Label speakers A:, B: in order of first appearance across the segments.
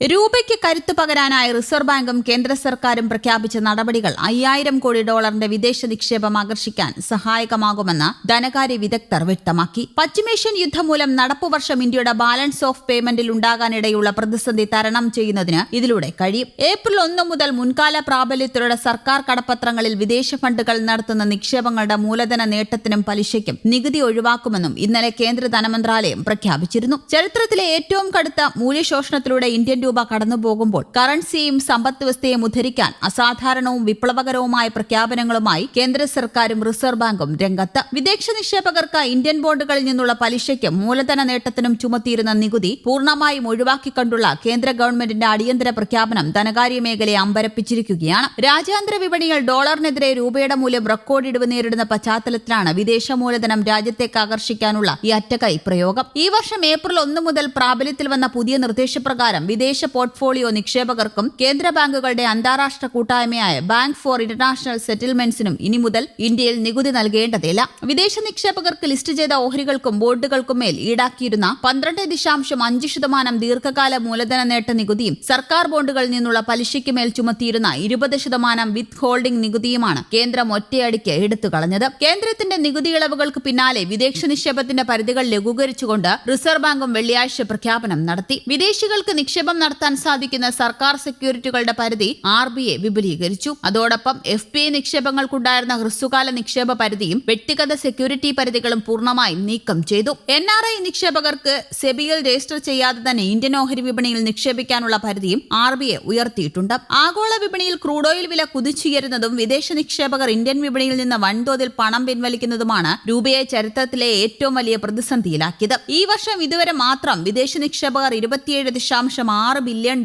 A: രൂപയ്ക്ക് കരുത്തു പകരാനായി റിസർവ് ബാങ്കും കേന്ദ്ര സർക്കാരും പ്രഖ്യാപിച്ച നടപടികൾ $5000 കോടി വിദേശ നിക്ഷേപം ആകർഷിക്കാൻ സഹായകമാകുമെന്ന് ധനകാര്യ വിദഗ്ധർ വ്യക്തമാക്കി. പശ്ചിമേഷ്യൻ യുദ്ധം മൂലം നടപ്പുവർഷം ഇന്ത്യയുടെ ബാലൻസ് ഓഫ് പേയ്മെന്റിൽ ഉണ്ടാകാനിടയുള്ള പ്രതിസന്ധി തരണം ചെയ്യുന്നതിന് ഇതിലൂടെ കഴിയും. ഏപ്രിൽ 1 മുതൽ മുൻകാല പ്രാബല്യത്തിലുള്ള സർക്കാർ കടപ്പത്രങ്ങളിൽ വിദേശ ഫണ്ടുകൾ നടത്തുന്ന നിക്ഷേപങ്ങളുടെ മൂലധന നേട്ടത്തിനും പലിശയ്ക്കും നികുതി ഒഴിവാക്കുമെന്നും ഇന്നലെ കേന്ദ്ര ധനമന്ത്രാലയം പ്രഖ്യാപിച്ചിരുന്നു. ചരിത്രത്തിലെ ഏറ്റവും കടുത്ത മൂല്യശോഷണത്തിലൂടെ ഇന്ത്യൻ രൂപ കടന്നുപോകുമ്പോൾ കറൻസിയെയും സമ്പദ് വ്യവസ്ഥയെയും ഉദ്ധരിക്കാൻ അസാധാരണവും വിപ്ലവകരവുമായ പ്രഖ്യാപനങ്ങളുമായി കേന്ദ്ര സർക്കാരും റിസർവ് ബാങ്കും രംഗത്ത്. വിദേശ നിക്ഷേപകർക്ക് ഇന്ത്യൻ ബോണ്ടുകളിൽ നിന്നുള്ള പലിശയ്ക്കും മൂലധന നേട്ടത്തിനും ചുമത്തിയിരുന്ന നികുതി പൂർണ്ണമായും ഒഴിവാക്കിക്കൊണ്ടുള്ള കേന്ദ്ര ഗവൺമെന്റിന്റെ അടിയന്തര പ്രഖ്യാപനം ധനകാര്യ മേഖലയെ അമ്പരപ്പിച്ചിരിക്കുകയാണ്. രാജ്യാന്തര വിപണിയിൽ ഡോളറിനെതിരെ രൂപയുടെ മൂല്യം റെക്കോർഡ് ഇടിവ് നേരിടുന്ന പശ്ചാത്തലത്തിലാണ് വിദേശ മൂലധനം രാജ്യത്തേക്ക് ആകർഷിക്കാനുള്ള ഈ അറ്റകൈ പ്രയോഗം. ഈ വർഷം ഏപ്രിൽ 1 മുതൽ പ്രാബല്യത്തിൽ വന്ന പുതിയ നിർദ്ദേശപ്രകാരം വിദേശ പോർട്ട്ഫോളിയോ നിക്ഷേപകർക്കും കേന്ദ്ര ബാങ്കുകളുടെ അന്താരാഷ്ട്ര കൂട്ടായ്മയായ ബാങ്ക് ഫോർ ഇന്റർനാഷണൽ സെറ്റിൽമെന്റ്സിനും ഇനി മുതൽ ഇന്ത്യയിൽ നികുതി നൽകേണ്ടതില്ല. വിദേശ നിക്ഷേപകർക്ക് ലിസ്റ്റ് ചെയ്ത ഓഹരികൾക്കും ബോണ്ടുകൾക്കും മേൽ ഈടാക്കിയിരുന്ന 12.5% ദീർഘകാല മൂലധന നേട്ട നികുതിയും സർക്കാർ ബോണ്ടുകളിൽ നിന്നുള്ള പലിശയ്ക്ക് മേൽ ചുമത്തിയിരുന്ന 20% വിത്ത് ഹോൾഡിംഗ് നികുതിയുമാണ് കേന്ദ്രം ഒറ്റയടിക്ക് എടുത്തുകളഞ്ഞത്. കേന്ദ്രത്തിന്റെ നികുതി ഇളവുകൾക്ക് പിന്നാലെ വിദേശ നിക്ഷേപത്തിന്റെ പരിധികൾ ലഘൂകരിച്ചുകൊണ്ട് റിസർവ് ബാങ്കും വെള്ളിയാഴ്ച പ്രഖ്യാപനം നടത്തി. വിദേശികൾക്ക് നിക്ഷേപം നടത്താൻ സാധിക്കുന്ന സർക്കാർ സെക്യൂരിറ്റികളുടെ പരിധി RBI വിപുലീകരിച്ചു. അതോടൊപ്പം FPI നിക്ഷേപങ്ങൾക്കുണ്ടായിരുന്ന ഹ്രസ്വകാല നിക്ഷേപ പരിധിയും വ്യക്തിഗത സെക്യൂരിറ്റി പരിധികളും പൂർണ്ണമായും നീക്കം ചെയ്തു. NRI നിക്ഷേപകർക്ക് സെബിയിൽ രജിസ്റ്റർ ചെയ്യാതെ തന്നെ ഇന്ത്യൻ ഓഹരി വിപണിയിൽ നിക്ഷേപിക്കാനുള്ള പരിധിയും RBI ഉയർത്തിയിട്ടുണ്ട്. ആഗോള വിപണിയിൽ ക്രൂഡ് ഓയിൽ വില കുതിച്ചുയരുന്നതും വിദേശ നിക്ഷേപകർ ഇന്ത്യൻ വിപണിയിൽ നിന്ന് വൻതോതിൽ പണം പിൻവലിക്കുന്നതുമാണ് രൂപയെ ചരിത്രത്തിലെ ഏറ്റവും വലിയ പ്രതിസന്ധിയിലാക്കിയത്. ഈ വർഷം ഇതുവരെ മാത്രം വിദേശ നിക്ഷേപകർ $27.6 ബില്യൺ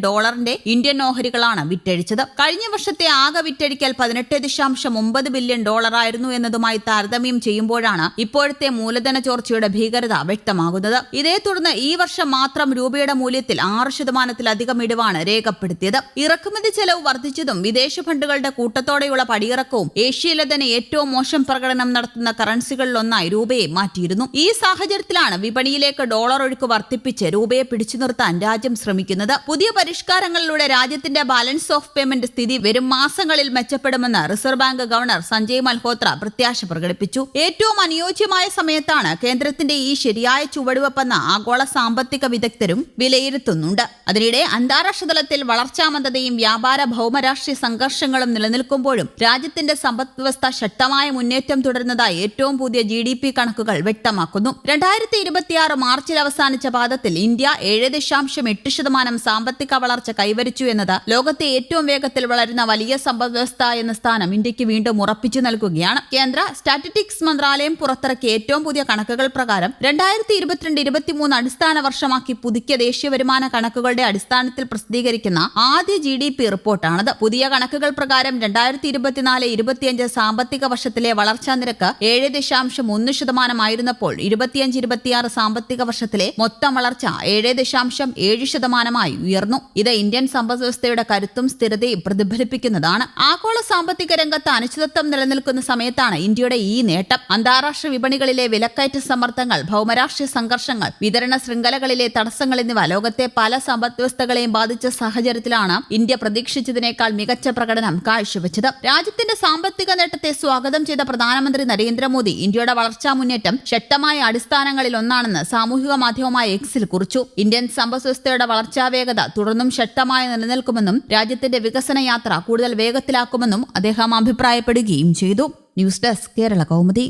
A: ഇന്ത്യൻ ഓഹരികളാണ് വിറ്റഴിച്ചത്. കഴിഞ്ഞ വർഷത്തെ ആകെ വിറ്റഴിക്കൽ $18.9 ബില്യൺ ആയിരുന്നു എന്നതുമായി താരതമ്യം ചെയ്യുമ്പോഴാണ് ഇപ്പോഴത്തെ മൂലധന ചോർച്ചയുടെ ഭീകരത വ്യക്തമാകുന്നത്. ഇതേ തുടർന്ന് ഈ വർഷം മാത്രം രൂപയുടെ മൂല്യത്തിൽ 6%-ലധികം ഇടിവാണ് രേഖപ്പെടുത്തിയത്. ഇറക്കുമതി ചെലവ് വർദ്ധിച്ചതും വിദേശ ഫണ്ടുകളുടെ കൂട്ടത്തോടെയുള്ള പടിയിറക്കവും ഏഷ്യയിലെ തന്നെ ഏറ്റവും മോശം പ്രകടനം നടത്തുന്ന കറൻസികളിലൊന്നായി രൂപയെ മാറ്റിയിരുന്നു. ഈ സാഹചര്യത്തിലാണ് വിപണിയിലേക്ക് ഡോളർ ഒഴുക്ക് വർദ്ധിപ്പിച്ച് രൂപയെ പിടിച്ചു നിർത്താൻ രാജ്യം ശ്രമിക്കുന്നത്. പുതിയ പരിഷ്കാരങ്ങളിലൂടെ രാജ്യത്തിന്റെ ബാലൻസ് ഓഫ് പേയ്മെന്റ് സ്ഥിതി വരും മാസങ്ങളിൽ മെച്ചപ്പെടുമെന്ന് reserve bank governor Sanjay Malhotra പ്രത്യാശ പ്രകടിപ്പിച്ചു. ഏറ്റവും അനുയോജ്യമായ സമയത്താണ് കേന്ദ്രത്തിന്റെ ഈ ശരിയായ ചുവടുവെപ്പെന്ന് ആഗോള സാമ്പത്തിക വിദഗ്ധരും വിലയിരുത്തുന്നുണ്ട്. അതിനിടെ അന്താരാഷ്ട്ര തലത്തിൽ വളർച്ചാമന്ദതയും വ്യാപാര ഭൗമരാഷ്ട്രീയ സംഘർഷങ്ങളും നിലനിൽക്കുമ്പോഴും രാജ്യത്തിന്റെ സമ്പദ് വ്യവസ്ഥ ശക്തമായ മുന്നേറ്റം തുടരുന്നതായി ഏറ്റവും പുതിയ GDP കണക്കുകൾ വ്യക്തമാക്കുന്നു. 2026 മാർച്ചിൽ അവസാനിച്ച പാദത്തിൽ ഇന്ത്യ 7.8% സാമ്പത്തിക വളർച്ച കൈവരിച്ചു എന്നത് ലോകത്തെ ഏറ്റവും വേഗത്തിൽ വളരുന്ന വലിയ സമ്പദ് വ്യവസ്ഥ എന്ന സ്ഥാനം ഇന്ത്യക്ക് വീണ്ടും ഉറപ്പിച്ചു നൽകുകയാണ്. കേന്ദ്ര സ്റ്റാറ്റിസ്റ്റിക്സ് മന്ത്രാലയം പുറത്തിറക്കിയ ഏറ്റവും പുതിയ കണക്കുകൾ പ്രകാരം 2022-23 അടിസ്ഥാന വർഷമാക്കി പുതുക്കിയ ദേശീയ വരുമാന കണക്കുകളുടെ അടിസ്ഥാനത്തിൽ പ്രസിദ്ധീകരിക്കുന്ന ആദ്യ GDP റിപ്പോർട്ടാണത്. പുതിയ കണക്കുകൾ പ്രകാരം 2024-25 സാമ്പത്തിക വർഷത്തിലെ വളർച്ചാ നിരക്ക് 7.1% ആയിരുന്നപ്പോൾ 25-26 സാമ്പത്തിക വർഷത്തിലെ മൊത്തം വളർച്ച 7.7% ഉയർന്നു. ഇത് ഇന്ത്യൻ സമ്പദ് വ്യവസ്ഥയുടെ കരുത്തും സ്ഥിരതയും പ്രതിഫലിപ്പിക്കുന്നതാണ്. ആഗോള സാമ്പത്തിക രംഗത്ത് അനിശ്ചിതത്വം നിലനിൽക്കുന്ന സമയത്താണ് ഇന്ത്യയുടെ ഈ നേട്ടം. അന്താരാഷ്ട്ര വിപണികളിലെ വിലക്കയറ്റ സമ്മർദ്ദങ്ങൾ, ഭൗമരാഷ്ട്രീയ സംഘർഷങ്ങൾ, വിതരണ ശൃംഖലകളിലെ തടസ്സങ്ങൾ എന്നിവ ലോകത്തെ പല സമ്പദ് വ്യവസ്ഥകളെയും ബാധിച്ച സാഹചര്യത്തിലാണ് ഇന്ത്യ പ്രതീക്ഷിച്ചതിനേക്കാൾ മികച്ച പ്രകടനം കാഴ്ചവെച്ചത്. രാജ്യത്തിന്റെ സാമ്പത്തിക നേട്ടത്തെ സ്വാഗതം ചെയ്ത പ്രധാനമന്ത്രി നരേന്ദ്രമോദി ഇന്ത്യയുടെ വളർച്ചാ മുന്നേറ്റം ശക്തമായ അടിസ്ഥാനങ്ങളിൽ ഒന്നാണെന്ന് സാമൂഹിക മാധ്യമമായ Xൽ കുറിച്ചു. ഇന്ത്യൻ സമ്പദ് വ്യവസ്ഥയുടെ വളർച്ചാ വേഗത തുടർന്നും ശക്തമായി നിലനിൽക്കുമെന്നും രാജ്യത്തിന്റെ വികസന യാത്ര കൂടുതൽ വേഗത്തിലാക്കുമെന്നും അദ്ദേഹം അഭിപ്രായപ്പെടുകയും ചെയ്തു. News desk Kerala Kaumudi.